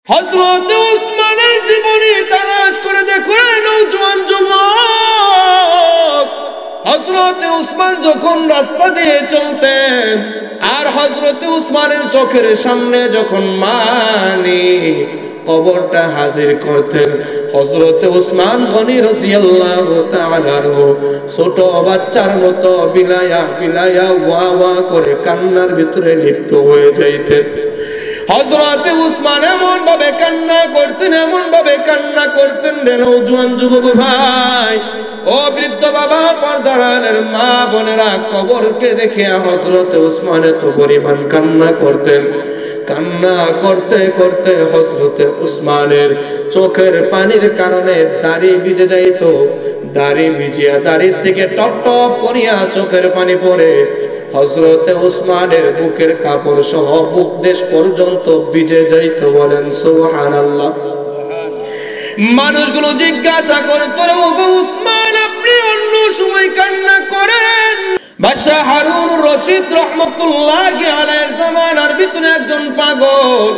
হযরত উসমানের জীবনী তালাশ করে দেখো নওজোয়ান যুবক, হযরত উসমান যখন রাস্তা দিয়ে চলতেন আর হযরত উসমানের চোখের সামনে যখন কবরটা হাজির করতেন, হযরত উসমান গনি রাদিয়াল্লাহু তাআলা ছোট বাচ্চার মতো বিলায়া বিলায়া ওয়া ওয়া করে কান্নার ভিতরে লিপ্ত হয়ে যাইতেন। হযরত উসমান এমন ভাবে কান্না করতেন রে নওজোয়ান যুবক ভাই, ও বৃদ্ধ বাবা, পর্দার আড়ালের মা বোনেরা, কবরকে দেখে হযরত উসমান এত পরিমাণ কান্না করতেন। কান্না করতে করতে হযরত উসমানের চোখের পানির কারণে দাড়ি ভিজে যাইত। দাড়ি ভিজিয়া দাড়ি থেকে টপ টপ করিয়া চোখের পানি পড়ে হযরত উসমানের বুকের কাপড় সহ বুক দেশ পর্যন্ত ভিজে যাইত। বলেন সুবহানাল্লাহ। মানুষগুলো জিজ্ঞাসা করতো, ওগো উসমান, আপনি অন্য সময় কান্না করেন? বাদশাহ হারুন রশিদ রহমতুল্লাহি আলাইহির জামানার ভিতরে একজন পাগল,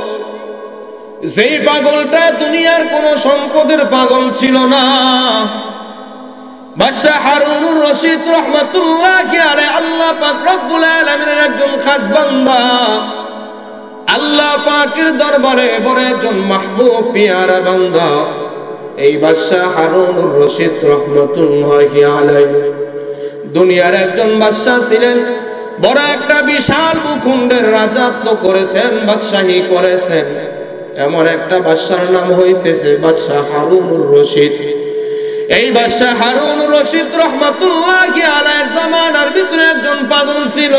যেই পাগলটা দুনিয়ার কোন সম্পদের পাগল ছিল না। বাদশাহ হারুন রশিদ রহমতুল্লাহি আলাইহি আল্লাহ পাক রব্বুল আলামিনের একজন খাস বান্দা, আল্লাহ পাকের দরবারে বড় একজন মাহবুব পিয়ারা বান্দা। এই বাদশাহ হারুন রশিদ রহমতুল্লাহি আলাইহি দুনিয়ার একজন বাদশাহ ছিলেন, বড় একটা বিশাল ভূখণ্ডের রাজত্ব করেছেন, বাদশাহী করেছেন। এমন একটা বাদশার নাম হইতেছে বাদশাহ হারুন রশিদ। এই বাদশাহ হারুন রশিদ রহমতুল্লাহি আলাইহির জামানার ভিতরে একজন পাগল ছিল।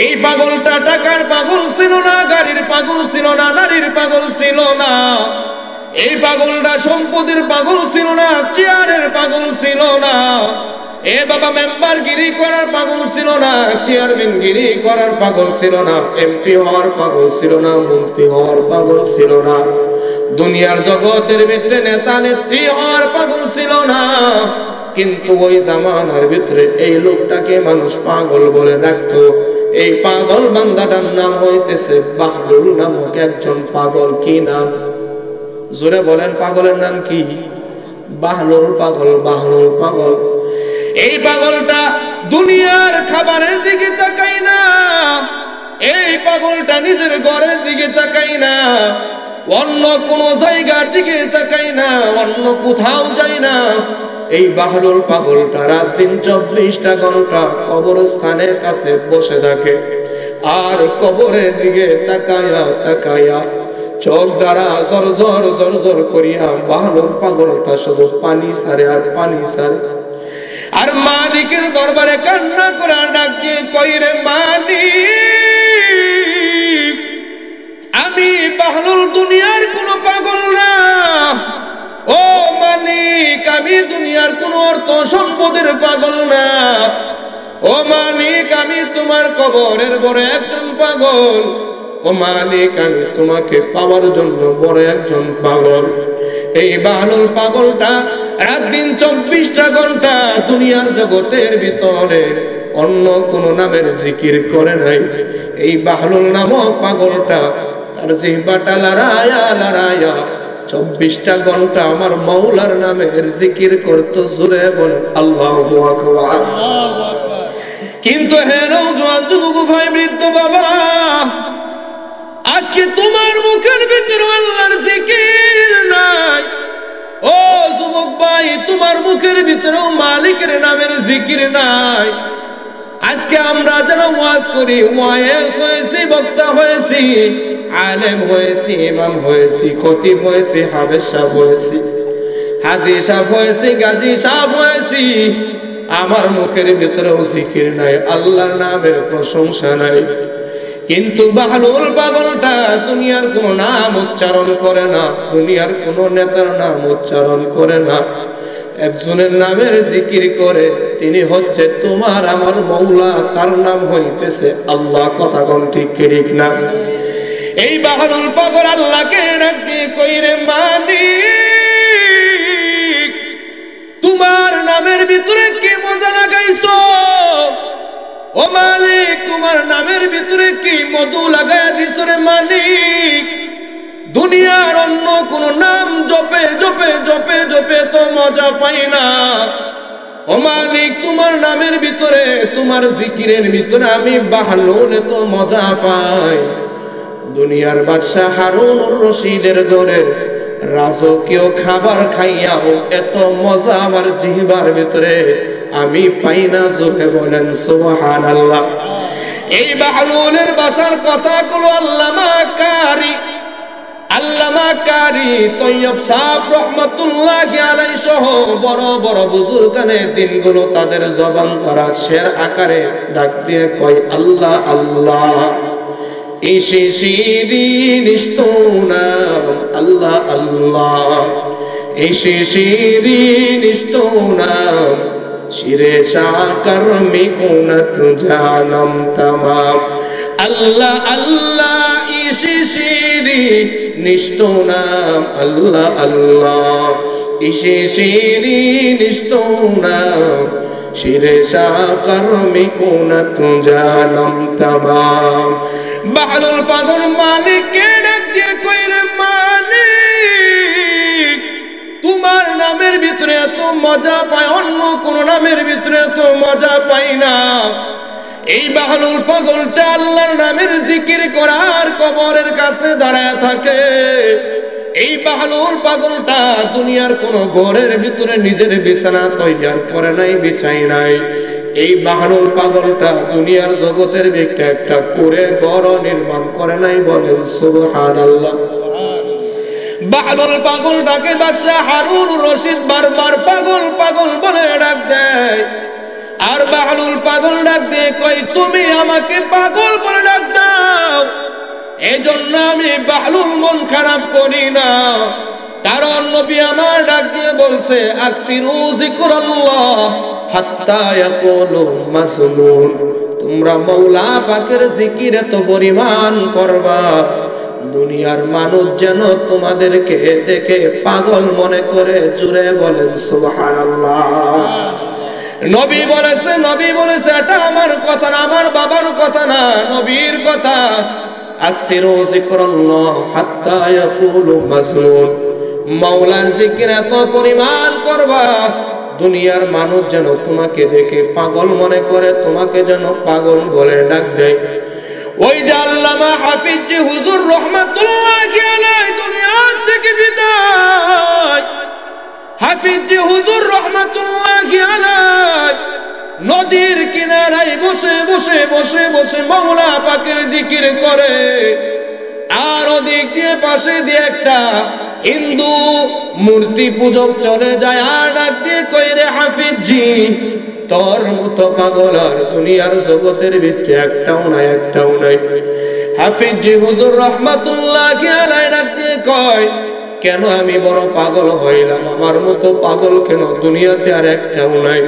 এই পাগলটা টাকার পাগল ছিল না, গাড়ির পাগল ছিল না, নারীর পাগল ছিল না। এই পাগলটা সম্পদের পাগল ছিল না, চেয়ারের পাগল ছিল না। এ বাবা মেম্বার গিরি করার পাগল ছিল না, চেয়ারম্যান গিরি করার পাগল ছিল না, এমপি হওয়ার পাগল ছিল না, মন্ত্রী হওয়ার পাগল ছিল না, দুনিয়ার জগতের ভিতরে নেতা নেত্রী হওয়ার পাগল ছিল না। কিন্তু ওই জামানার ভিতরে এই লোকটাকে মানুষ পাগল বলে ডাকতো। এই পাগল বান্দাটার নাম হইতেছে বাহলুল নামক একজন পাগল। কি নাম? জোরে বলেন, পাগলের নাম কি? বাহলুল পাগল, বাহলুল পাগল। এই পাগলটা দুনিয়ার খাবারের দিকে তাকাই না, এই পাগলটা নিজের ঘরের দিকে তাকাই না, অন্য কোন জায়গার দিকে তাকাই না, অন্য কোথাও যাই না। এই বাহলুল পাগলটা রাত দিন 24টা ঘন্টা কবরস্থানের কাছে বসে থাকে আর কবরের দিকে তাকায়া তাকায়া চোখ দ্বারা জর জর করিয়া বাহলুল পাগলটা শুধু পানি ছাড়ে আর পানি ছাড়ে। আর মালিকের দরবারে কান্না করে ডাক দিয়ে কই, রে মালিক, আমি বাহলুল দুনিয়ার কোন পাগল না। ও মালিক, আমি দুনিয়ার কোন অর্থ সম্পদের পাগল না। ও মালিক, আমি তোমার কবরের বড় একজন পাগল। ও মালিক, আমি তোমাকে পাওয়ার জন্য বড় একজন পাগল। এই বাহলুল পাগলটা রাত দিন 24টা ঘন্টা দুনিয়ার জগতের ভিতরে অন্য কোন নামের জিকির করে নাই। এই বাহলুল নামক পাগলটা তার জিহ্বাটা লড়ায়া লড়ায়া 24টা ঘন্টা আমার মাওলার নামের জিকির করতো। জোরে বলে আল্লাহু আকবার। কিন্তু হে নওজোয়ান যুবক ভাই, বৃদ্ধ বাবা, আজকে তোমার মুখের ভিতরে আল্লাহর জিকির নাই। ও যুবক ভাই, তোমার মুখের ভিতরেও মালিকের নামের জিকির নাই। আজকে আমরা যারা ওয়াজ করি, ওয়াজ হয়েছি, বক্তা হয়েছি, আলেম হয়েছি, ইমাম হয়েছি, খতিব হয়েছি, হাফেজ সাহেব হয়েছি, হাজী সাহেব হয়েছি, গাজী সাহেব হয়েছি, আমার মুখের ভিতরেও জিকির নাই, আল্লাহর নামের প্রশংসা নাই। কিন্তু বাহলুল পাগলটা দুনিয়ার কোন নাম উচ্চারণ করে না, দুনিয়ার কোন নেতার নাম উচ্চারণ করে না, একজনের নামের জিকির করে, তিনি হচ্ছে তোমার আমার মৌলা, তার নাম হইতেছে আল্লাহ। কথা কোন ঠিক ঠিক না? এই বাহলুল পাগল আল্লাহকে ডাক দিয়ে কই, রে মালিক, তোমার নামের ভিতরে কি মজা লাগাইছো? ও মালিক, তোমার নামের ভিতরে কি মধু লাগাইয়া দিছো রে মালিক? দুনিয়ার অন্য কোন নাম জপে জপে জপে জপে তো মজা পাই না। ও মালিক, তোমার নামের ভিতরে, তোমার জিকিরের ভিতরে আমি বাহলুল তো মজা পাই। দুনিয়ার বাদশাহ হারুনুর রশিদের ঘরে রাজকীয় খাবার খাইয়াও এত মজা আমার জিহ্বার ভিতরে আমি পাই না। জোরে বলেন সুবহানাল্লাহ। এই বাহলুলের বাসার কথাগুলো আল্লামা কারি তৈয়ব সাহেব রহমতুল্লাহি আলাইহি সহ বড় বড় বুজুর্গানে দিনগুলো তাদের জবান ধরা শের আকারে ডাক দিয়ে কয় আল্লাহ আল্লাহ। ইসে শিরিন ইস্তোনাম আল্লাহ আল্লাহ, ইসে শিরিন ইস্তোনাম শিরে শাকর মে কুনত জানম তমাম আল্লাহ আল্লাহ। ইসে শিরিন ইস্তোনাম আল্লাহ আল্লাহ, ইসে শিরিন ইস্তোনাম শিরে শাকর মে কুনত জানম তমাম। বাহলুল পাগল মালিককে ডাক দিয়ে কই রে মালিক, তোমার নামের ভিতরে এত মজা পায়, অন্য কোন নামের ভিতরে এত মজা পাই না। এই বাহলুল পাগলটা আল্লাহর নামের জিকির করার কবরের কাছে দাঁড়ায় থাকে। এই বাহলুল পাগলটা দুনিয়ার কোন ঘরের ভিতরে নিজের বিছানা তৈরি করে নাই, বিছাই নাই। এই বাহলুল পাগলটা দুনিয়ার জগতের ভিতরে একটা করে ঘর নির্মাণ করে নাই। বলেন সুবহানাল্লাহ। বাহলুল পাগলটাকে বাদশাহ হারুনুর রশিদ বারবার পাগল পাগল বলে ডাক দেয়। আর বাহলুল পাগল ডাক দিয়ে কই তুমি আমাকে পাগল বলে ডাক দাও, এজন্য আমি বাহলুল মন খারাপ করি না। কারণ নবী আমার ডাক দিয়ে বলছে আকসিরু যিকরাল্লাহ হাত্তা ইয়াকুলু মাসনুন, তোমরা মাওলা পাকের জিকির এত পরিমাণ করবা দুনিয়ার মানুষ যেন তোমাদেরকে দেখে পাগল মনে করে। জুড়ে বলেন সুবহানাল্লাহ। নবী বলেছে এটা আমার কথা না, আমার বাবার কথা না, নবীর কথা। আকসিরু যিকরাল্লাহ হাত্তা ইয়াকুলু মাসনুন, মাওলার জিকির এত পরিমাণ করবা দুনিয়ার মানুষ যেন তোমাকে দেখে পাগল মনে করে, তোমাকে যেন পাগল বলে ডাক দেয়। ওই যে আল্লামা হাফিজ জি হুজুর রহমাতুল্লাহি আলাইহি দুনিয়া থেকে বিদায়, হাফিজ জি হুজুর রহমাতুল্লাহি আলাইহি নদীর কিনারায় বসে বসে বসে বসে মাওলা পাকের জিকির করে। আর ওদিক দিয়ে পাশে দিয়ে একটা হিন্দু মূর্তি পূজক চলে যায় আর ডাক দিয়ে কই রে হাফিজ জি, তোর মতো পাগল আর দুনিয়ার জগতের ভিতরে একটাও নাই। হাফিজ জি হুজুর রহমাতুল্লাহি আলাইহি ডাক দিয়ে কয় কেন আমি বড় পাগল হইলাম, আমার মতো পাগল কেন দুনিয়াতে আর একটাও নাই।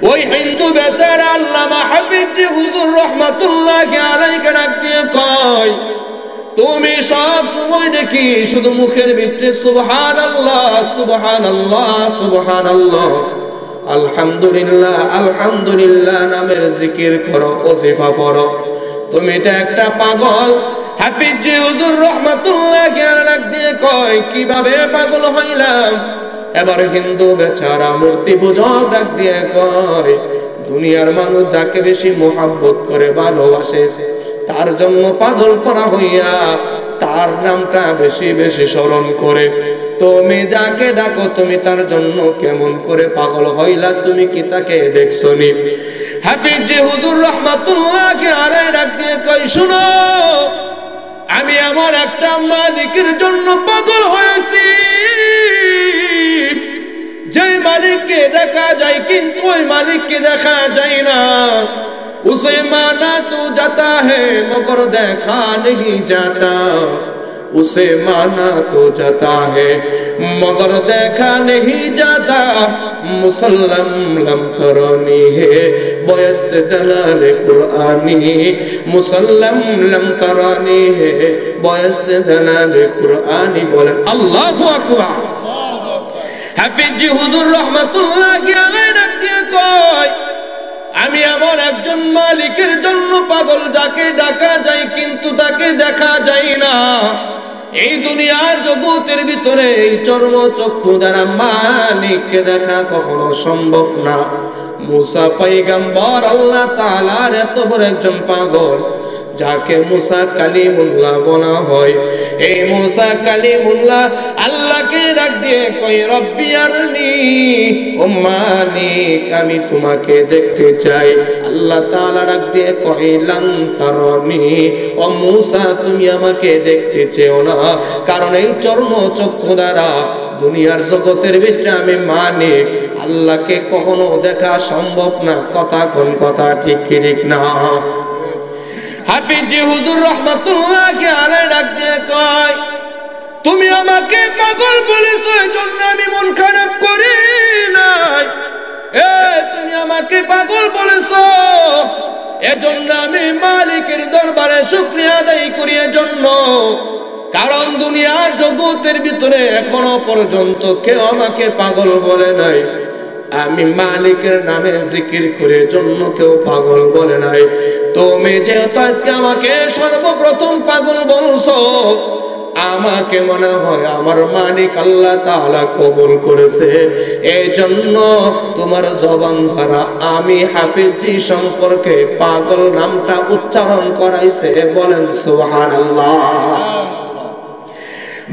ওই হিন্দু বেচারা আল্লামা হাফিজ জি হুজুর রহমাতুল্লাহি আলাইহি ডাক দিয়ে কয় তুমি সব সময় দেখি শুধু মুখের ভিতরে সুবহানাল্লাহ সুবহানাল্লাহ সুবহানাল্লাহ আলহামদুলিল্লাহ আলহামদুলিল্লাহ নামের জিকির করো, ওজিফা পড়ো, তুমি তো একটা পাগল। হাফিজ জি হুজুর রহমাতুল্লাহি আলাইহি ডাক দিয়ে কয় কিভাবে পাগল হইলাম। এবার হিন্দু বেচারা মূর্তি পূজক ডাক দিয়ে কয় দুনিয়ার মানুষ যাকে বেশি মোহাব্বত করে ভালোবাসে তার জন্য পাগল করা হইয়া তার নামটা বেশি বেশি স্মরণ করে। তুমি যাকে ডাকো তুমি তার জন্য কেমন করে পাগল হইলা, তুমি কি তাকে দেখছো নি? হাফিজ জি হুজুর রহমাতুল্লাহি আলাইহি ডাক দিয়ে কই শুনো, আমি আমার একটা মালিকের জন্য পাগল হয়েছি, যে মালিককে দেখা যায় কিন্তু ওই মালিককে দেখা যায় না। उसे माना तो जाता है मगर देखा नहीं जाता, उसे माना तो जाता है मगर देखा नहीं जाता। मुसल्लम लम करनी है बयस्त दलाल कुरानी, मुसल्लम लम करनी है बयस्त दलाल कुरानी। बोले अल्लाहु अकबर। हाफिज जी हुजूर रहमतुल्लाहि अलैहि डाक দিয়ে কয় আমি এমন একজন মালিকের জন্য পাগল যাকে ডাকা যায় কিন্তু তাকে দেখা যায় না। এই দুনিয়ার জগতের ভিতরে এই চর্ম চক্ষু দ্বারা মালিককে দেখা কখনো সম্ভব না। মুসা পয়গম্বর আল্লাহ তাআলার এত বড় একজন পাগল, যাকে মুসা কালিমুল্লাহ বলা হয়। এই মুসা কালিমুল্লাহ আল্লাহকে ডাক দিয়ে কই রব্বি আরনি, ও মালিক আমি তোমাকে দেখতে চাই। আল্লাহ তাআলা ডাক দিয়ে কই লান তারনি, ও মুসা তুমি আমাকে দেখতে চেও না, কারণ এই চর্ম চক্ষু দ্বারা দুনিয়ার জগতের ভিতরে আমি মালিক, আল্লাহকে কখনো দেখা সম্ভব না। কথা কোন কথা ঠিক কি ঠিক না? হাফিজি হুজুর রহমাতুল্লাহি আলাইহি ডাক দিয়ে কয় তুমি আমাকে পাগল বলেছো, এজন্য আমি মন খারাপ করি নাই। তুমি আমাকে পাগল বলেছো, এজন্য আমি মালিকের দরবারে শুকরিয়া আদায় করি। এজন্য কারণ দুনিয়ার জগতের ভিতরে এখনো পর্যন্ত কেউ আমাকে পাগল বলে নাই। আমি মালিকের নামে জিকির করে জন্য কেউ পাগল বলে নাই। তুমি যেহেতু আজকে আমাকে সর্বপ্রথম পাগল বলছো, আমাকে মনে হয় আমার মালিক আল্লাহ তাআলা কবুল করেছে। এই জন্য তোমার জবান দ্বারা আমি হাফিজি সম্পর্কে পাগল নামটা উচ্চারণ করাইছে। বলেন সুবহানাল্লাহ।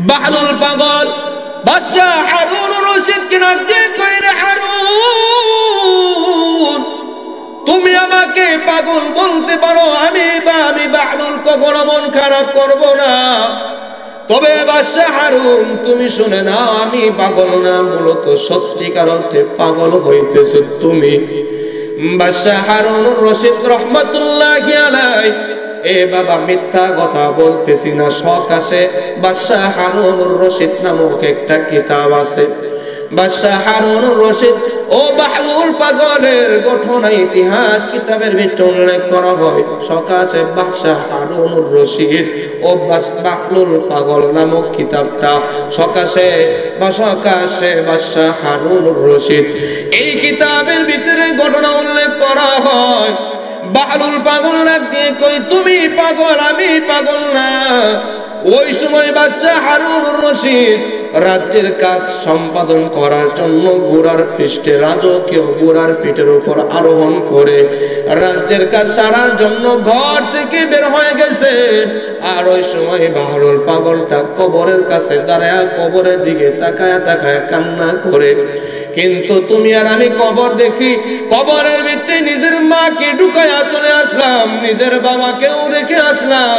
বাহলুল পাগল বাদশাহ হারুন রশিদ কে ডাক দিয়ে কই রে হারুন, তুমি আমাকে পাগল বলতে পারো, আমি বাহলুল কখনো মন খারাপ করব না। তবে বাদশাহ হারুন তুমি শুনে নাও, আমি পাগল না, মূলত সত্যিকার অর্থে পাগল হইতেছে তুমি। বাদশাহ হারুন রশিদ রহমাতুল্লাহি আলাইহি এ বাবা মিথ্যা কথা বলতেছি না, শখ আছে। বাদশাহ হারুনুর রশিদ নামক একটা কিতাব আছে। বাদশাহ হারুনুর রশিদ ও বাহলুল পাগলের ঘটনা ইতিহাস কিতাবের ভিতরে উল্লেখ করা হয়। শখ আছে বাদশাহ হারুনুর রশিদ ও বাহলুল পাগল নামক কিতাবটা শখ আছে বাদশাহ হারুনুর রশিদ। এই কিতাবের ভিতরে ঘটনা উল্লেখ করা হয়। বাহলুল পাগল ডাক দিয়ে কই তুমি পাগল, আমি পাগল না। ওই সময় বাদশাহ হারুনুর রশিদ রাজ্যের কাজ সম্পাদন করার জন্য ঘোড়ার পৃষ্ঠে রাজকীয় ঘোড়ার পিঠের উপর আরোহণ করে রাজ্যের কাজ সারার জন্য ঘর থেকে বের হয়ে গেছে। আর ওই সময় বাহলুল পাগলটা কবরের কাছে দাঁড়ায় কবরের দিকে তাকায় তাকায় কান্না করে। কিন্তু তুমি আর আমি কবর দেখি, কবরের ভিতরে নিজের মাকে ঢুকায়া চলে আসলাম, নিজের বাবাকেও রেখে আসলাম,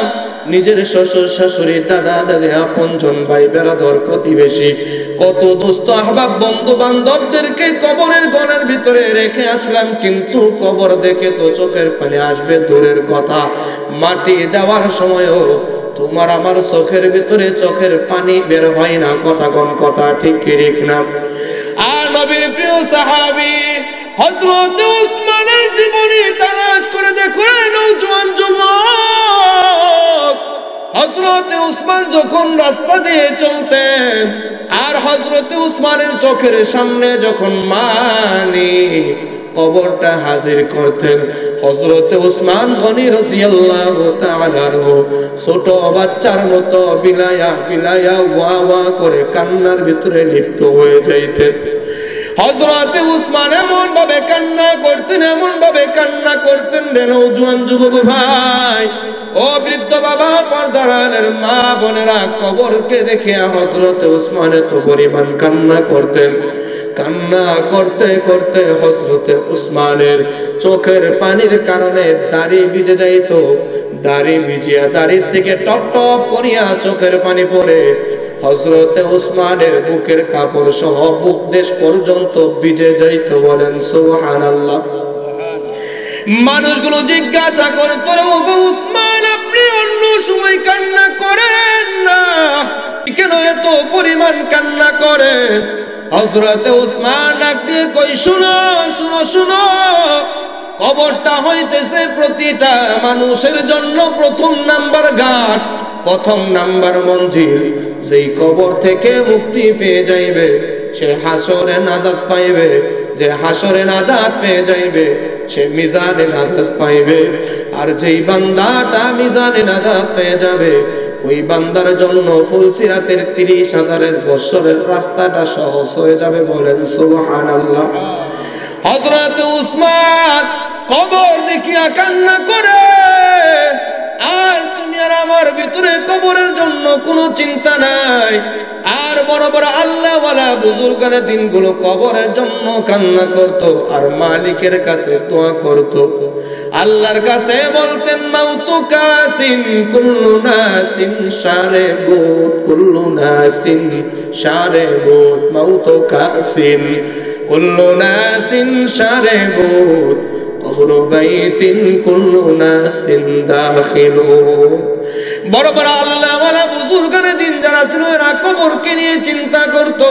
নিজের শ্বশুর শাশুড়ি দাদা দাদি আপনজন ভাই বেরাদর প্রতিবেশী কত দোস্ত আহবাব বন্ধু বান্ধবদেরকে কবরের ঘরের ভিতরে রেখে আসলাম। কিন্তু কবর দেখে তো চোখের পানি আসবে দূরের কথা, মাটি দেওয়ার সময়ও তোমার আমার চোখের ভিতরে চোখের পানি বের হয় না। কথা কোন কথা ঠিক কি ঠিক না? আর নবীর প্রিয় সাহাবী হযরত উসমানের জীবনী তালাশ করে দেখো, নওজোয়ান যুবক হযরত উসমান যখন রাস্তা দিয়ে চলতেন আর হযরত উসমানের চোখের সামনে যখন মালিক কবরটা হাজির করতেন, হযরত উসমান গনি রাদিয়াল্লাহু তাআলা ছোট বাচ্চার মতো বিলায়া বিলায়া ওয়া ওয়া করে কান্নার ভিতরে লিপ্ত হয়ে যাইতেন। হযরত উসমান এমন ভাবে কান্না করতেন রে নওজোয়ান যুবক ভাই, ও বৃদ্ধ বাবা, পর্দার আড়ালের মা বোনেরা, কবরকে দেখে হযরত উসমান এত পরিমাণ কান্না করতেন। কান্না করতে করতে হযরত উসমানের চোখের পানির কারণে দাড়ি ভিজে যাইত। দাড়ি ভিজিয়া দাড়ি থেকে টপ টপ করিয়া চোখের পানি পড়ে হযরত উসমানের বুকের কাপড় সহ বুক দেশ পর্যন্ত ভিজে যাইত। বলেন সুবহানাল্লাহ। মানুষগুলো জিজ্ঞাসা করে, তোরে ওগো উসমান, আপনি অন্য সময় কান্না করেন না, কেন এত পরিমাণ কান্না করেন? হযরত উসমান ডাক দিয়ে কই, শুনো শুনো শুনো, কবরটা হইতেছে প্রতিটা মানুষের জন্য প্রথম নাম্বার ঘাট, প্রথম নাম্বার মঞ্জিল। যেই কবর থেকে মুক্তি পেয়ে যাইবে সে হাসরে নাজাত পাইবে, যে হাসরে নাজাত পেয়ে যাইবে সে মিজানে নাজাত পাইবে। আর যেই বান্দাটা মিজানে নাজাত পেয়ে যাবে ওই বান্দার জন্য ফুলসিরাতের 30,000 বছরের রাস্তাটা সহজ হয়ে যাবে। বলেন সুবহানাল্লাহ। হযরত উসমান কবর দেখিয়া কান্না করে, আর তুমি আর আমার ভিতরে কবরের জন্য কোনো চিন্তা নাই। আর বড় বড় আল্লাহওয়ালা বুজুর্গানের দিনগুলো কবরের জন্য কান্না করত আর মালিকের কাছে দোয়া করত। আল্লাহর কাছে বলতেন মাউতু কাসিন কুল্লু নাসিন শারিবুত, কুল্লু নাসিন শারিবুত, মাউতু কাসিন কুল্লু নাসিন শারিবুত, কবরু বাইতিন কুল্লু নাসিন দাখিলু। বড় বড় আল্লাহওয়ালা বুজুর্গানের দিন যারা ছিল এরা কবরকে নিয়ে চিন্তা করত।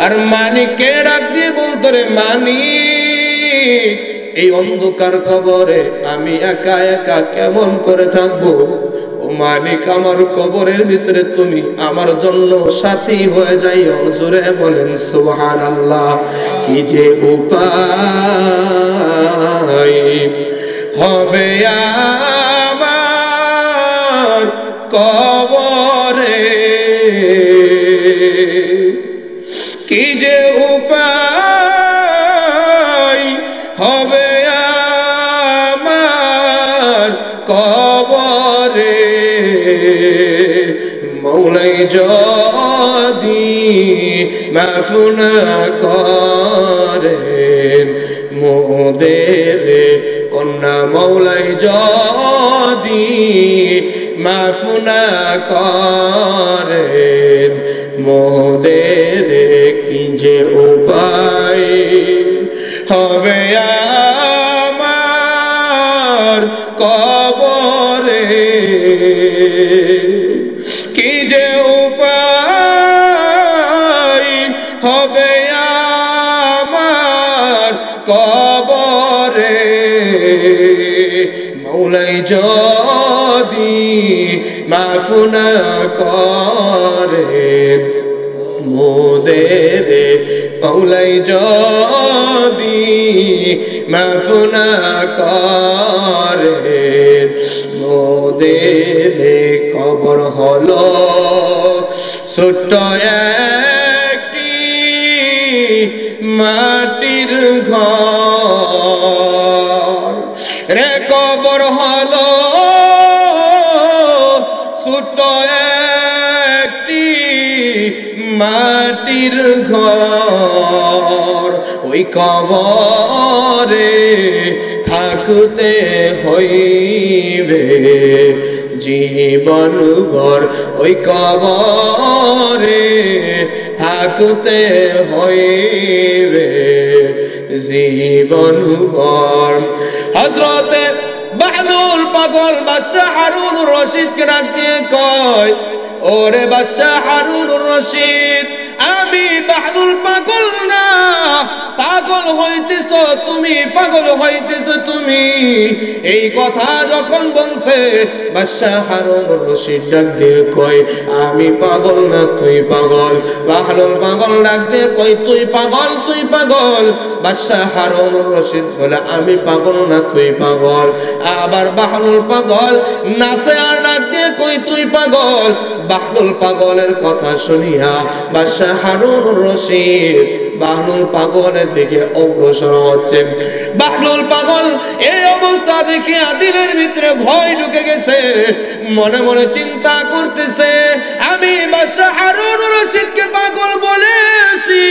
আর মানিককে ডাক দিয়ে বলতো, রে মানিক, এই অন্ধকার কবরে আমি একা একা কেমন করে থাকবো? ও মালিক, আমার কবরের ভিতরে তুমি আমার জন্য সাথী হয়ে যাইও। জোরে বলেন সুবহানাল্লাহ। কি যে উপায় হবে আমার কবরে, কি যে উপায় হবে আমার কবরে, মৌলাই যদি মাফ না করেন মোদের কন্যা, মৌলাই যদি মাফ না করেন মোদের, কি যে উপায় হবে আমার কবরে, কি যে উপায় হবে আমার কবরে, মৌলাই যদি মাফ না করেন মোদের, মৌলাই যদি মাফ না করেন মোদের, কবর হলো ছোট্ট একটি মাটির ঘর রে, কবর হলো ছোট্ট একটি মাটির ঘর, ওই কবরে থাকতে হইবে জীবন ভর, ওই কবরে থাকতে হইবে জীবন ভর। হযরতে বাহলুল পাগল বাদশা হারুনুর রশিদকে ডাক দিয়ে কয়, ওরে বাদশা হারুনুর রশিদ, আমি বাহলুল পাগল না, পাগল হইতেছ তুমি, পাগল হইতেছ তুমি। এই কথা যখন বলছে বাদশা হারুনুর রশিদ ডাক দিয়ে কয়, আমি পাগল না তুই পাগল। বাহলুল পাগল ডাক দিয়ে কয়, তুই পাগল, তুই পাগল। বাদশা হারুনুর রশিদ বলে, আমি পাগল না তুই পাগল। আবার বাহলুল পাগল নাচে আর ডাক দিয়ে কয়, তুই পাগল। বাহলুল পাগলের কথা শুনিয়া বাদশা হারুনুর রশিদ বাহলুল পাগলের দিকে অগ্রসর হচ্ছে। বাহলুল পাগল এই অবস্থা দেখে দিলের ভিতরে ভয় ঢুকে গেছে, মনে মনে চিন্তা করতেছে, আমি বাদশা হারুনুর রশিদকে পাগল বলেছি,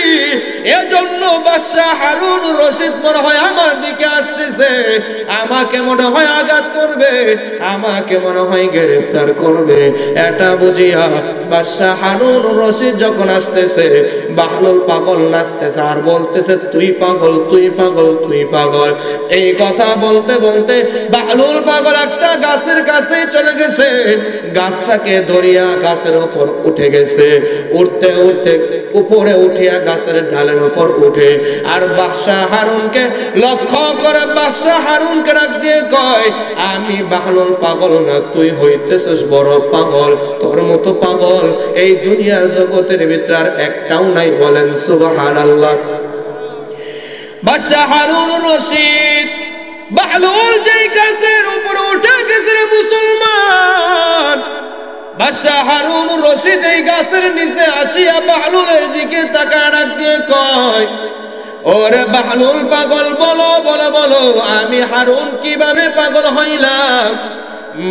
এজন্য বাদশা হারুনুর রশিদ মনে হয় আমার দিকে আসতেছে, আমাকে মনে হয় আঘাত করবে, আমাকে মনে হয় গ্রেফতার করবে। এটা বুঝিয়া বাদশা হারুনুর রশিদ যখন আসতেছে, বাহলুল পাগল নাচতেছে আর বলতেছে, তুই পাগল, তুই পাগল, তুই পাগল। এই কথা বলতে বলতে বাহলুল পাগল একটা গাছের কাছে চলে গেছে, গাছটাকে ধরিয়া গাছের উপর উঠে গেছে। উঠতে উঠতে উপরে উঠিয়া গাছের ডালের উপর উঠে আর বাদশা হারুনকে লক্ষ্য করে বাদশা হারুনকে ডাক দিয়ে কয়, আমি বাহলুল পাগল না, তুই হইতেছিস বড় পাগল। তোর মতো পাগল এই দুনিয়ার জগতের ভিতরে আর একটাও নাই। বলেন সুবহানাল্লাহ। বাদশা হারুনুর রশিদ বাহলুল যেই গাছের উপর উঠে গেছে মুসলমান, বাদশাহ হারুন রশিদ এই গাছের নিচে আসিয়া বাহলুলের দিকে তাকায় ডাক দিয়ে কয়, ওরে বাহলুল পাগল, বলো বলো বলো আমি হারুন কিভাবে পাগল হইলাম?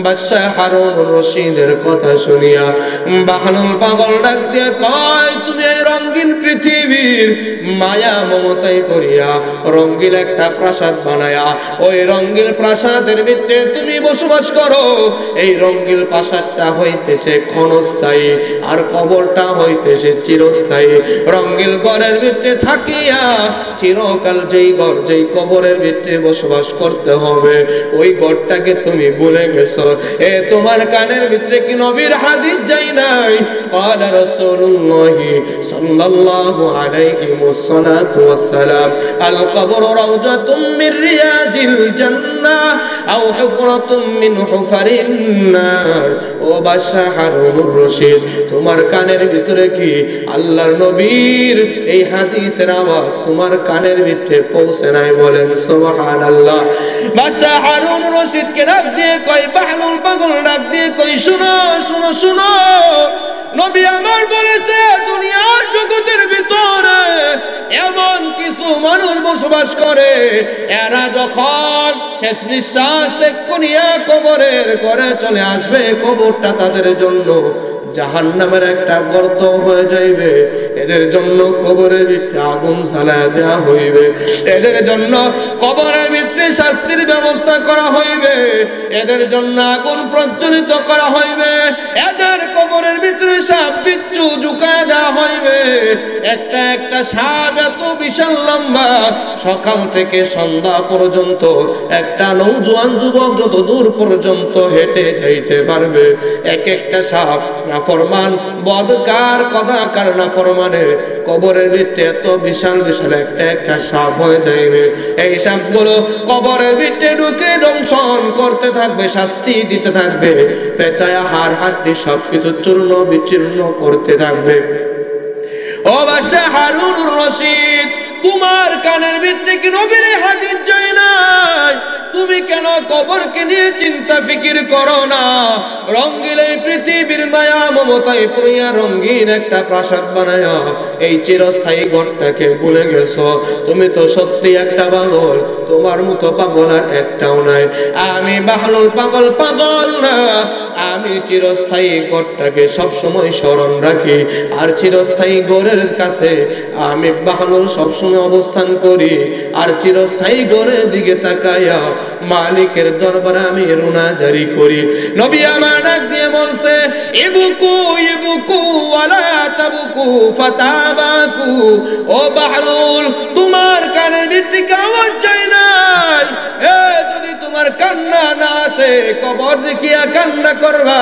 বাদশাহ হারুন রশিদের কথা শুনিয়া বাহলুল পাগল ডাক দিয়ে কয়, তুমি এই রঙিন পৃথিবীর মায়া মমতায় পড়িয়া রঙিন একটা প্রাসাদ বানায়া ওই রঙিন প্রাসাদের ভিতরে তুমি বসবাস করো। এই রঙিন প্রাসাদটা হইতেছে ক্ষণস্থায়ী আর কবরটা হইতেছে চিরস্থায়ী। রঙিন ঘরের ভিতরে থাকিয়া চিরকাল যেই ঘর যেই কবরের ভিতরে বসবাস করতে হবে ওই ঘরটাকে তুমি ভুলে গেছো। এ তোমার কানের ভিতরে কি নবীর হাদিস যাই নাই? قال رسول الله صلى الله عليه والصلاة والسلام القبر روضة من رياض الجنة أو حفرة من حفر النار। ও বাদশাহ হারুনুর রশিদ, তোমার কানের ভিতরে কি আল্লাহর নবীর এই হাদিসের আওয়াজ তোমার কানের ভিতরে পৌঁছে নাই? বলেন সুবহানাল্লাহ। বাদশাহ হারুন রশিদকে ডাক দিয়ে কই, বাহলুল পাগল ডাক দিয়ে কই, শুনো শুনো শুনো, নবী আমার বলেছে দুনিয়ার জগতের ভিতরে এমন কিছু মানুষ বসবাস করে এরা যখন শেষ নিঃশ্বাস ত্যাগ করিয়া কবরের ঘরে চলে আসবে কবরটা তাদের জন্য জাহান্নামের একটা গর্ত হয়ে যাইবে। এদের জন্য কবরের ভিতরে আগুন জ্বালায়া দেওয়া হইবে, এদের জন্য কবরের ভিতরে শাস্তির ব্যবস্থা করা হইবে, এদের জন্য আগুন প্রজ্বলিত করা হইবে, এদের কবরের ভিতরে সাপ বিচ্ছু ঝুঁকায় দেওয়া হইবে। একটা একটা সাপ এত বিশাল লম্বা, সকাল থেকে সন্ধ্যা পর্যন্ত একটা নওজোয়ান যুবক যত দূর পর্যন্ত হেঁটে যাইতে পারবে। এক একটা সাপ নাফরমান বদকার কদাকার নাফরমানের কবরের ভিতরে এত বিশাল বিশাল একটা একটা সাপ হয়ে যাইবে। এই সাপগুলো কবরের ভিতরে ঢুকে দংশন করতে থাকবে, শাস্তি দিতে থাকবে, পেঁচায়া হাড় হাড্ডি সবকিছু চূর্ণ বিচূর্ণ করতে থাকবে। ও বাদশাহ হারুনুর রশিদ, তোমার কানের ভিতরে কি নবীর হাদিস যায় নাই? তুমি কেন কবরকে নিয়ে চিন্তা ফিকির করো না? রঙিন এই পৃথিবীর মায়া মমতায় পড়িয়া রঙিন একটা প্রাসাদ বানায়া এই চিরস্থায়ী ঘরটাকে ভুলে গেছো। তুমি তো সত্যি একটা পাগল, তোমার মতো পাগল আর একটাও নাই। আমি বাহলুল পাগল পাগল না, আমি চিরস্থায়ী ঘরটাকে সবসময় স্মরণ রাখি আর চিরস্থায়ী ঘরের কাছে আমি বাহলুল সবসময় অবস্থান করি আর চিরস্থায়ী ঘরের দিকে তাকাইয়া মালিকের দরবারে আমি রুনা জারি করি। নবী আমার ডাক দিয়ে বলছে, ইবুকু ইবুকু ওয়ালা তাবুকু ফাতাবাকু। ও বাহলুল, তোমার কানের ভিতরে আওয়াজ যায় নাই? যদি তোমার কান্না না আসে কবর দেখিয়া কান্না করবা,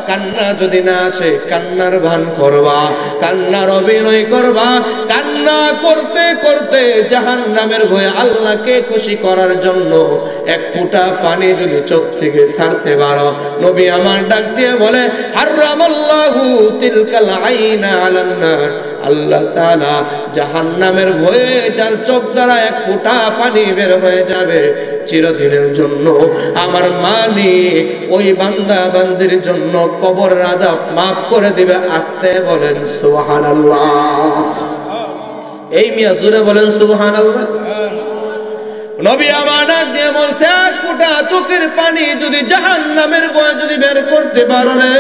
কান্না যদি না আসে কান্নার ভান করবা, কান্নার অভিনয় করবা, কান্না করতে করতে জাহান্নামের ভয়ে আল্লাহকে খুশি করার জন্য এক ফোঁটা পানি যদি চোখ থেকে ছাড়তে পারো। নবী আমার ডাক দিয়ে বলে, হারামাল্লাহু তিলকাল আইনা আলান নার। আল্লাহ তাআলা জাহান্নামের ভয়ে যার চোখ দ্বারা এক ফোঁটা পানি বের হয়ে যাবে চিরদিনের জন্য আমার মালিক ওই বান্দা বান্দির জন্য কবর আযাব মাফ করে দিবে। আসতে বলেন সুবহানাল্লাহ। এই মিয়া জোরে বলেন সুবহানাল্লাহ। নবী আমার ডাক দিয়ে বলছে, এক ফোঁটা চোখের পানি যদি জাহান্নামের ভয়ে যদি বের করতে পারো রে,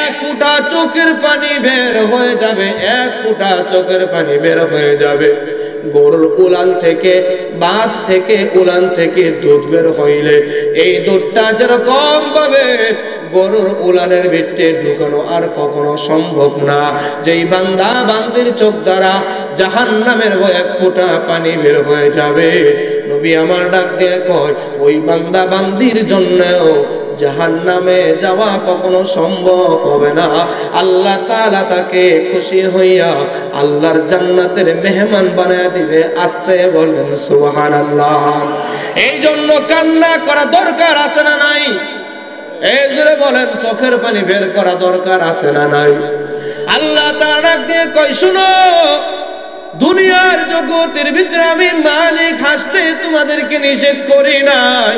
এক ফোঁটা চোখের পানি বের হয়ে যাবে, এক ফোঁটা চোখের পানি বের হয়ে যাবে। গরুর উলান থেকে বাত থেকে উলান থেকে দুধ বের হইলে এই দুধটা যেরকম ভাবে গরুর উলানের ভিতরে ঢুকানো আর কখনো সম্ভব না। যেই বান্দা বান্দির চোখ দ্বারা জাহান্নামের ভয়ে এক ফোঁটা পানি বের হয়ে যাবে, নবী আমার ডাক দিয়ে কয় ওই বান্দা বান্দির জন্যও জাহান্নামে যাওয়া কখনো সম্ভব হবে না। আল্লাহ তাআলা তাকে খুশি হইয়া আল্লাহর জান্নাতের মেহমান বানায় দিবে। আসতে বলেন সুবহানাল্লাহ। এই জন্য কান্না করা দরকার আছে না নাই? এই জোরে বলেন, চোখের পানি বের করা দরকার আছে না নাই? আল্লাহ তাআলা ডাক দিয়ে কয়, শুনো, দুনিয়ার জগতের ভিতরে আমি মালিক হাসতে তোমাদেরকে নিষেধ করি নাই।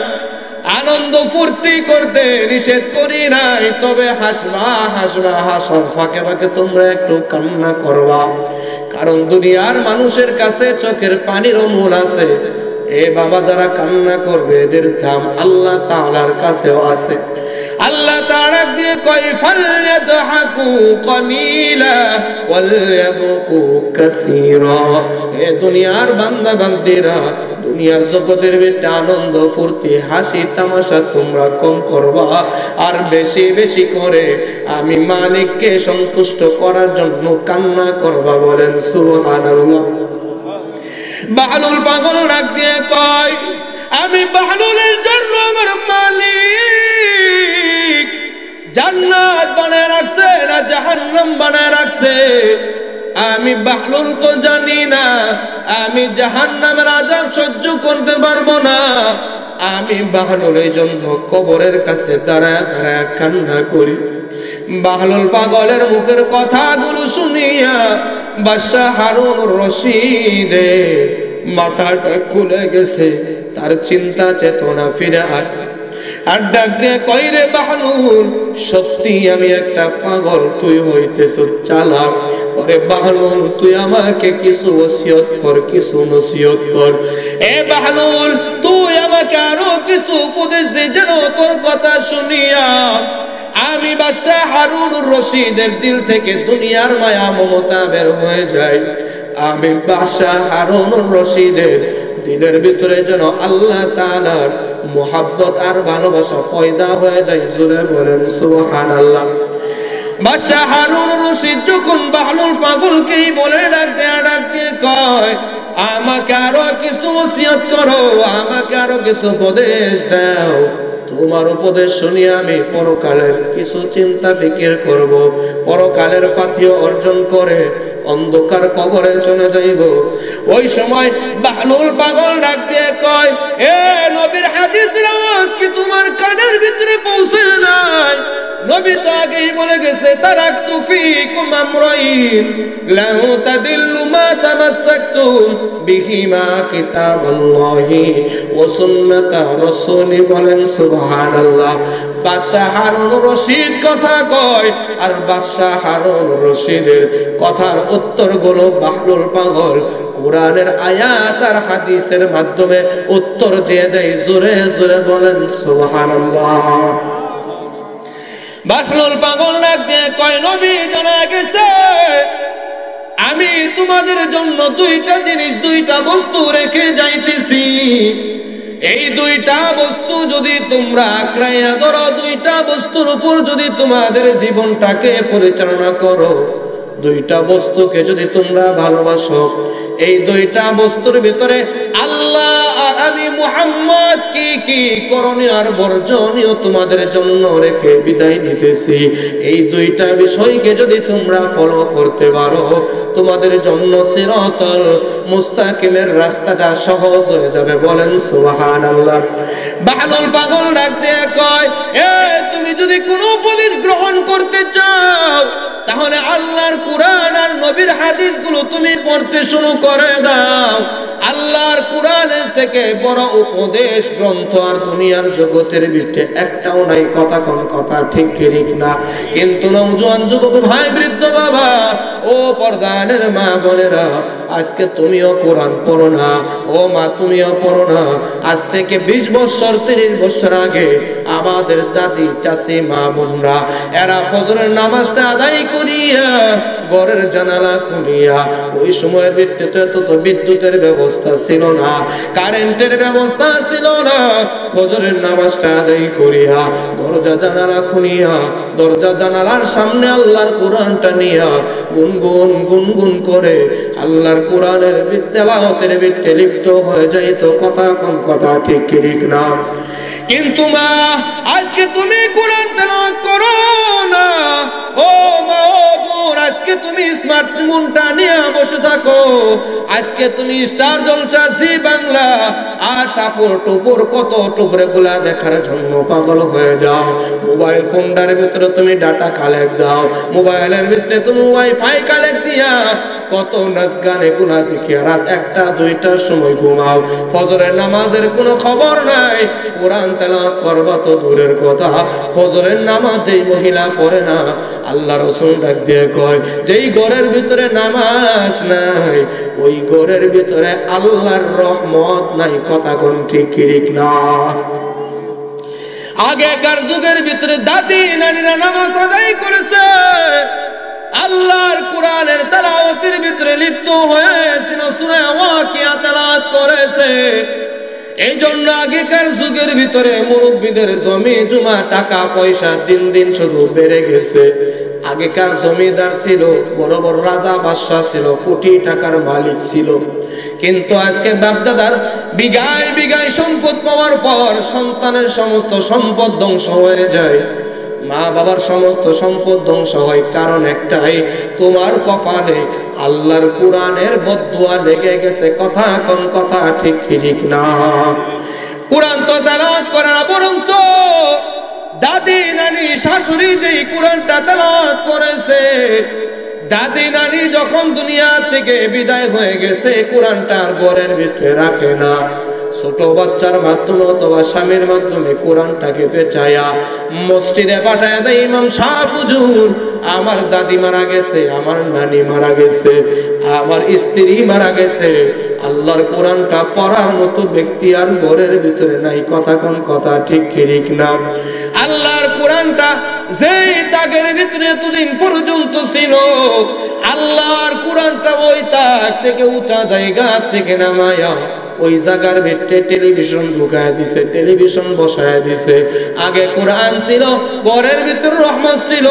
আনন্দ ফুর্তি করতে নিষেধ করি নাই, তবে হাসবা হাসবা, হাসার ফাঁকে ফাঁকে তোমরা একটু কান্না করবা। কারণ দুনিয়ার মানুষের কাছে চোখের পানিরও মূল আছে। এ বাবা, যারা কান্না করবে এদের দাম আল্লাহ তাআলার কাছেও আছে। আল্লাহ তাআলা দিয়ে কয় ফালইয়াদহাকু কালিলা ওয়ালইয়াবকু কাসীরা। এ দুনিয়ার বান্দা বান্দীরা, দুনিয়ার জগতের ভিতরে আনন্দ ফুর্তি হাসি তামাশা তোমরা কম করবা, আর বেশি বেশি করে আমি মালিককে সন্তুষ্ট করার জন্য কান্না করবা। বলেন সুবহানাল্লাহ। বাহলুল পাগল ডাক দিয়ে কয়, আমি বাহলুলের জন্য আমার মালিক জান্নাত বানায় রাখছে না জাহান্নাম বানায় রাখছে? আমি বাহলুল তো জানি না। আমি জাহান্নামের আযাব সহ্য করতে পারবো না। আমি বাহলুলের জন্য কবরের কাছে দাঁড়ায় দাঁড়ায় কান্না করি। বাহলুল পাগলের মুখের কথাগুলো শুনিয়া বাদশাহ হারুনুর রশিদের মাথাটা খুলে গেছে, তার চিন্তা চেতনা ফিরে আসছে। আর ডাক দিয়ে কই, রে বাহলুল, সত্যি আমি একটা পাগল, তুই হইতেছ চালাক। ওরে বাহলুল, তুই আমাকে কিছু ওসিয়ত কর, কিছু নসিহত কর। এ বাহলুল, তুই আমাকে আরো কিছু উপদেশ দে, যেন তোর কথা শুনিয়া আমি বাদশাহ হারুনুর রশিদের দিল থেকে দুনিয়ার মায়া মমতা বের হয়ে যায়। আমি বাদশাহ হারুনুর রশিদের দিলের ভিতরে যেন আল্লাহ তাআলার মুহাব্বত আর ভালোবাসা পয়দা হয়ে যায়। জোরে বলেন সুবহানাল্লাহ। বাদশাহ হারুনুর রশিদ যখন বাহলুল পাগলকেই বলে ডাক দিয়ে কয়, আমাকে আরো কিছু ওসিয়ত করো, আমাকে আরো কিছু উপদেশ দাও। তোমার উপদেশ শুনিয়ে আমি পরকালের কিছু চিন্তা ফিকির করব, পরকালের পাথেয় অর্জন করে অন্ধকার কবরে চলে যাইব। ওই সময় বাহলুল পাগল ডাক দিয়ে কয়, এ নবীর হাদিসের আওয়াজ কি তোমার কানের ভিতরে পৌঁছে নাই? নবী তো আগেই বলে গেছে, তারাকতু ফীকুম আমরাইন লা তাদিল্লু মা তামাসসাকতুম বিহিমা কিতাবাল্লাহি ওয়া সুন্নাতা রাসূলি। বলেন সুবহানাল্লাহ। বাদশাহ হারুনুর রশিদ কথা কয়, আর বাদশাহ হারুনুর রশিদের কথার উত্তরগুলো বাহলুল পাগল কোরআনের আয়াত আর হাদিসের মাধ্যমে উত্তর দিয়ে দেয়। জোরে জোরে বলেন সুবহানাল্লাহ। বাহলুল পাগল ডাক দিয়ে কয়, নবী জানা গেছে আমি তোমাদের জন্য দুইটা জিনিস, দুইটা বস্তু রেখে যাইতেছি। এই দুইটা বস্তু যদি তোমরা আঁকড়াইয়া ধরো, দুইটা বস্তুর উপর যদি তোমাদের জীবনটাকে পরিচালনা করো, দুইটা বস্তুকে যদি তোমরা ভালোবাসো, এই দুইটা বস্তুর ভিতরে আল্লাহ আর আমি মুহাম্মদ কি কি করণীয় আর বর্জনীয় তোমাদের জন্য রেখে বিদায় নিতেছি। এই দুইটা বিষয়কে যদি তোমরা ফলো করতে পারো, তোমাদের জন্য সিরাতাল মুস্তাকিমের রাস্তাটা সহজ হয়ে যাবে। বলেন সুবহানাল্লাহ। বাহলুল পাগল ডাক দিয়ে কয়, এ তুমি যদি কোনো উপদেশ গ্রহণ করতে চাও, তাহলে আল্লাহর কোরআন আর নবীর হাদিসগুলো তুমি পড়তে শুরু করে দাও। আল্লাহর কোরআনের থেকে বড় উপদেশ গ্রন্থ আর দুনিয়ার জগতের ভিতরে একটাও নাই। কথা কোন কথা ঠিক ঠিক না? কিন্তু নওজোয়ান যুবক ভাই, বৃদ্ধ বাবা, ও পর্দানের মা বোনেরা, আজকে তুমিও কোরআন পড়ো না। ও মা, তুমিও পড়ো না। আজ থেকে 20 বছর 30 বছর আগে আমাদের দাদি চাচি মা বোনরা এরা ফজরের নামাজটা আদায় করিয়া ঘরের জানালা খুলিয়া, ওই সময়ের ভিত্তিতে তো বিদ্যুতের ব্যবস্থা ছিল না, কারেন্টের ব্যবস্থা ছিল না, ফজরের নামাজটা আদায় করিয়া দরজা জানালা খুলিয়া দরজা জানালার সামনে আল্লাহর কোরআনটা নিয়া গুনগুন গুনগুন করে আল্লাহর কোরআনের তেলাওয়াতের ভিতরে লিপ্ত হয়ে যাইত। কথা কোন কথা ঠিক ঠিক না? কিন্তু মা, আজকে তুমি কোরআন তেলাওয়াত করো না। ও মা, ও বোন, আজকে তুমি স্মার্টফোনটা নিয়ে বসে থাকো। আজকে তুমি স্টার জলসা, জি বাংলা আর টাপুর টুপুর কত টুকরে গুলা দেখার জন্য পাগল হয়ে যাও। মোবাইল ফোনটার ভিতরে তুমি ডাটা কালেক্ট দাও, মোবাইলের ভিতরে তুমি ওয়াইফাই কালেক্ট দিয়া কত নাচ গান এগুলা দেখে রাত 1টা 2টার সময় ঘুমাও, ফজরের নামাজের কোনো খবর নাই, কোরআন তেলাওয়াত করবা তো দূরের কথা, ফজরের নামাজ যেই মহিলা পড়ে না, আল্লাহ রাসূল ডাক দিয়ে কয় যেই ঘরের ভিতরে নামাজ নাই ওই ঘরের ভিতরে আল্লাহর রহমত নাই। কথা কোন ঠিক ঠিক না? আগেকার যুগের ভিতরে দাদি নানিরা নামাজ আদায় করেছে, আল্লাহর কোরআনের তেলাওয়াতের ভিতরে লিপ্ত হয়েছিল, সূরা ওয়াকিয়া তেলাওয়াত করেছে। এই জন্য আগেকার যুগের ভিতরে মুরব্বীদের জমি জমা টাকা পয়সা দিন দিন শুধু বেড়ে গেছে। আগেকার জমিদার ছিল, বড় বড় রাজা বাদশা ছিল, কোটি টাকার মালিক ছিল। কিন্তু আজকে বাপদাদার বিঘায় বিঘায় সম্পদ পাওয়ার পর সন্তানের সমস্ত সম্পদ ধ্বংস হয়ে যায়, মা বাবার সমস্ত সম্পদ ধ্বংস হয়। কারণ একটাই, তোমার কপালে আল্লাহর কোরআনের বদদুয়া লেগে গেছে। কথা কোন কথা ঠিক ঠিক না? কোরআন তো তেলাওয়াত করে না, বরঞ্চ দাদি নানি শাশুড়ি যেই কোরআনটা তেলাওয়াত করেছে, দাদি নানি যখন দুনিয়া থেকে বিদায় হয়ে গেছে, কোরআনটা আর ঘরের ভিতরে রাখে না, ছোট বাচ্চার মাধ্যমে অথবা স্বামীর মাধ্যমে কোরআনটাকে পেঁচায়া মসজিদে পাঠায় দেয়। ইমাম সাহেব হুজুর, আমার দাদি মারা গেছে, আমার নানি মারা গেছে, আমার স্ত্রী মারা গেছে, আল্লাহর কোরআনটা পড়ার মতো ব্যক্তি আর ঘরের ভিতরে নাই। কথা কোন কথা ঠিক ঠিক না? আল্লাহর কোরআনটা যেই তাগের ভিতরে এতদিন পর্যন্ত ছিল, আল্লাহর কোরআনটা ওই তাক থেকে উঁচা জায়গা থেকে নামায়া ওই জায়গার ভিতরে টেলিভিশন ঢুকায় দিছে, টেলিভিশন বসায় দিছে। আগে কোরআন ছিল, ঘরের ভিতরে রহমত ছিল,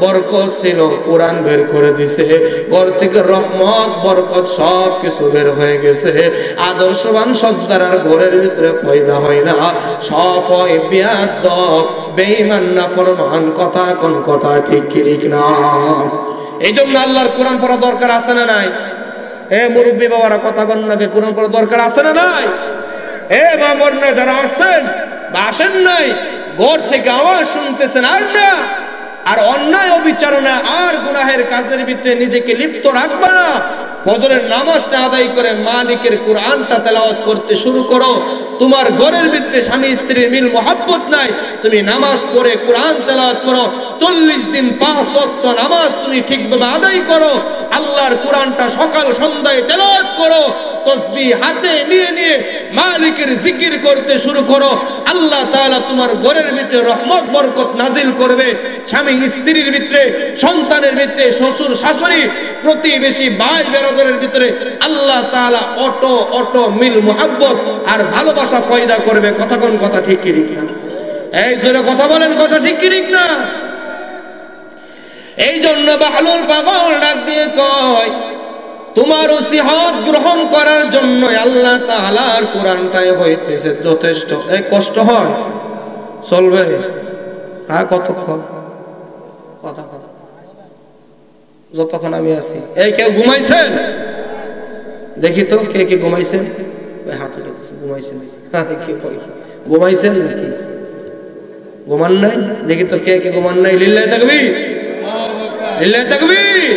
বরকত ছিল, কোরআন বের করে দিছে, ঘর থেকে রহমত বরকত সব কিছু বের হয়ে গেছে। আদর্শবান সর্দার আর ঘরের ভিতরে পয়দা হয় না, সব হয় বেয়াদব, বেঈমান, নাফরমান। কথা কোন কথা ঠিক ঠিক না? এই জন্য আল্লাহর কোরআন পড়া দরকার আছে না নাই? এ মুরব্বী বাবারা, কথা কন্যাকে কোরআন পড়া দরকার আছে না নাই? এ মামুরনা যারা আসেন বা আসেন নাই, ঘর থেকে আওয়াজ শুনতেছেন, আর না আর অন্যায় অবিচারণা আর গুনাহের কাজের ভিতরে নিজেকে লিপ্ত রাখবা না। ফজরের নামাজটা আদায় করে মালিকের কোরআনটা তেলাওয়াত করতে শুরু করো। তোমার ঘরের ভিতরে স্বামী স্ত্রীর মিল মোহাব্বত নাই, তুমি নামাজ পড়ে কোরআন তেলাওয়াত করো। 40 দিন 5 ওয়াক্ত নামাজ তুমি ঠিকভাবে আদায় করো। আল্লাহর কোরআনটা সকাল সন্ধ্যায় তেলাওয়াত করো। তসবিহ হাতে নিয়ে নিয়ে মালিকের জিকির করতে শুরু করো। আল্লাহ তাআলা তোমার ঘরের ভিতরে রহমত বরকত নাজিল করবে। স্বামী স্ত্রীর ভিতরে, সন্তানের ভিতরে, শ্বশুর শাশুড়ি, প্রতিবেশী ভাই বেরাদরের ভিতরে আল্লাহ তাআলা অটো অটো মিল মোহাব্বত আর ভালোবাসা পয়দা করবে। কথা কোন কথা ঠিক কি ঠিক না? এই জোরে কথা বলেন, কথা ঠিক কি ঠিক না? এই জন্য বাহলুল পাগল ডাক দিয়ে কয়, তোমার নসিহত গ্রহণ করার জন্য আল্লাহ তাআলার কোরআনটাই হইতেছে যথেষ্ট। এই কষ্ট হয় চলবে? হ্যাঁ, কতক্ষণ? কথা কথা যতক্ষণ আমি আছি। এই কেউ ঘুমাইছেন? দেখি তো কে কে ঘুমাইছেন? ওই হাত উঠাইতেছে, ঘুমাইছেন? কি কই ঘুমাইছেন নাকি? ঘুমান নাই? দেখি তো কে কে ঘুমান নাই। লিল্লাহি তাকবীর, লিল্লাহি তাকবীর।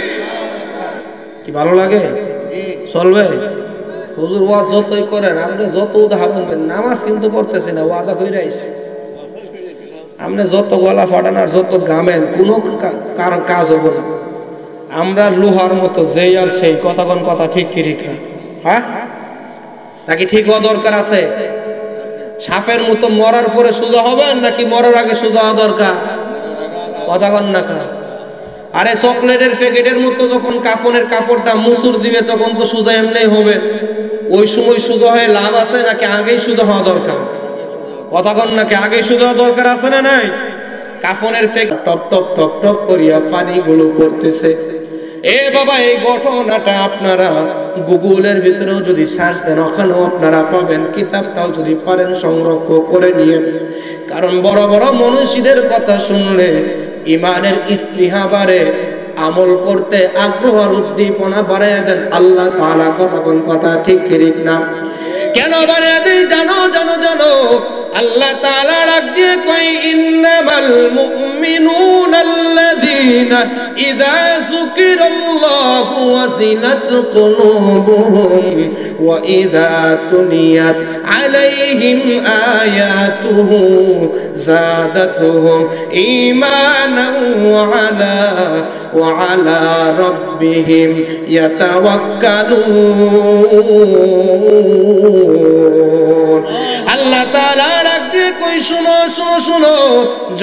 কি ভালো লাগে? চলবে? হুজুর ওয়াজ যতই করেন, আপনি যত উদাহরণ দেন, নামাজ কিন্তু পড়তেছি না, ওয়াদা কইরা আইছি। আপনি যত গলা ফাটান আর যত গামেন, কোনো কাজ হবে না। আমরা লোহার মতো যেই আর সেই। কথা কোন কথা ঠিক কি ঠিক না? হ্যাঁ, নাকি ঠিক হওয়া দরকার আছে? সাপের মতো মরার পরে সোজা হবেন নাকি মরার আগে সোজা হওয়া দরকার? কথা কোন না কেন? আরে চকলেটের প্যাকেটের মতো যখন কাফনের কাপড়টা মুসুর দিবে তখন তো সোজা এমনি হবে। ওই সময় সোজা হয়ে লাভ আছে নাকি আগেই সোজা হওয়া দরকার? কথা কোন নাকি আগেই সোজা হওয়া দরকার আছে না নাই? কাফনের packet top top top top করিয়া পানিগুলো পড়তেছে। এ বাবা, এই ঘটনাটা আপনারা গুগলের ভিতরেও যদি সার্চ দেন, ওখানেও আপনারা পাবেন। কিতাবটাও যদি পারেন সংরক্ষণ করে নিয়েন, কারণ বড় বড় মনীষীদের কথা শুনলে ইমানের স্পৃহা বাড়ে, আমল করতে আগ্রহ আর উদ্দীপনা বাড়াইয়া দেন আল্লাহ তাআলা। কথা কোন কথা ঠিক ঠিক না? কেন বাড়াইয়া দেই জানো? জানো জানো? আল্লাহ তাআলা ডাক দিয়ে কই, ইন্নামাল মুমিনুনা মুমিনুনাল্লাযীনা ইযা যুকিরাল্লাহু ওয়াজিলাত কুলুবুহুম ওয়া ইযা তুলিয়াত আলাইহিম আয়াতুহু যাদাতুহুম ঈমানান ওয়া আলা রাব্বিহিম ইয়াতাওয়াক্কালুন। আল্লাহ তাআলা রাখতে কই শুনো শুনো শুনো,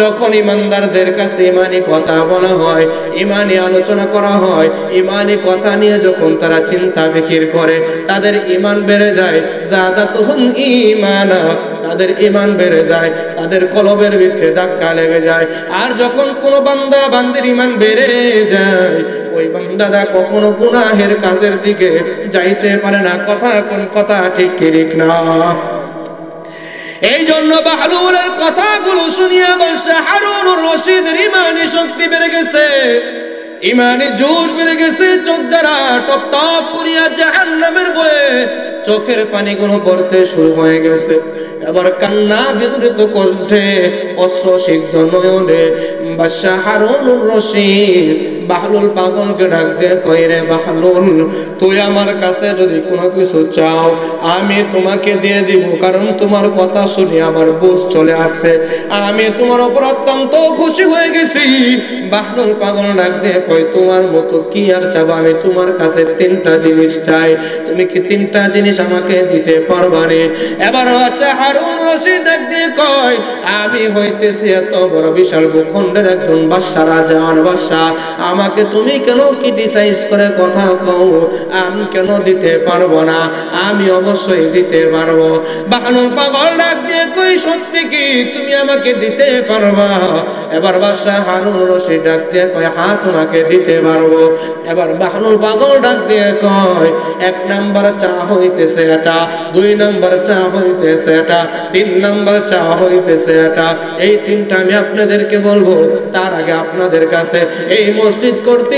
যখন ইমানদারদের কাছে ঈমানি কথা বলা হয়, ঈমানি আলোচনা করা হয়, ঈমানি কথা নিয়ে যখন তারা চিন্তা ফিকির করে, তাদের ঈমান বেড়ে যায়। যাদাতুহুম ঈমানা, তাদের ঈমান বেড়ে যায়, তাদের কলবের ভিতরে ধাক্কা লেগে যায়। আর যখন কোনো বান্দা বান্দির ঈমান বেড়ে যায়, ওই বান্দাটা কখনো গুনাহের কাজের দিকে যাইতে পারে না। কথা কোন কথা ঠিক কি ঠিক না? এই জন্য বাহলুলের কথাগুলো শুনিয়া বসে হারুনুর রশিদের ঈমানি শক্তি বেড়ে গেছে, ঈমানি জোশ বেড়ে গেছে। চোখ দ্বারা টপ টপ করিয়া জাহান্নামের বয়ে চোখের পানিগুলো পড়তে শুরু হয়ে গেছে। এবার কান্না বিজড়িত কণ্ঠে অস্ত্র সিদ্ধ নয়নে বাদশা হারুনুর রশিদ বাহলুল পাগলকে ডাক দিয়ে কই, রে বাহলুল, তুই আমার কাছে যদি কোনো কিছু চাও আমি তোমাকে দিয়ে দিব, কারণ তোমার কথা শুনে আমার বুঝ চলে আসছে, আমি তোমার উপর অত্যন্ত খুশি হয়ে গেছি। বাহলুল পাগল ডাক দিয়ে কই, তোমার মতো কি আর চাবো, আমি তোমার কাছে তিনটা জিনিস চাই, তুমি কি তিনটা জিনিস আমাকে দিতে পারবা রে? এবার বাদশা হারুন রশিদ ডাক দিয়ে কয়, আমি হইতেছি এত বড় বিশাল ভূখণ্ডের একজন বাদশা, রাজার বাদশা, আমাকে তুমি কেন ক্রিটিসাইজ করে কথা কও? আমি কেন দিতে পারবো না? আমি অবশ্যই দিতে পারবো। বাহলুল পাগল ডাক দিয়ে কই, সত্যি কি তুমি আমাকে দিতে পারবা? এবার বাদশা হারুন রশিদ ডাক দিয়ে কয়, হ্যাঁ তোমাকে দিতে পারবো। এবার বাহলুল পাগল ডাক দিয়ে কয়, এক নাম্বার চা হইতেছে এটা, দুই নাম্বার চা হইতেছে এটা, তিন নাম্বার চা হইতেছে এটা। এই তিনটা আমি আপনাদেরকে বলবো, তার আগে আপনাদের কাছে এই মসজিদ করতে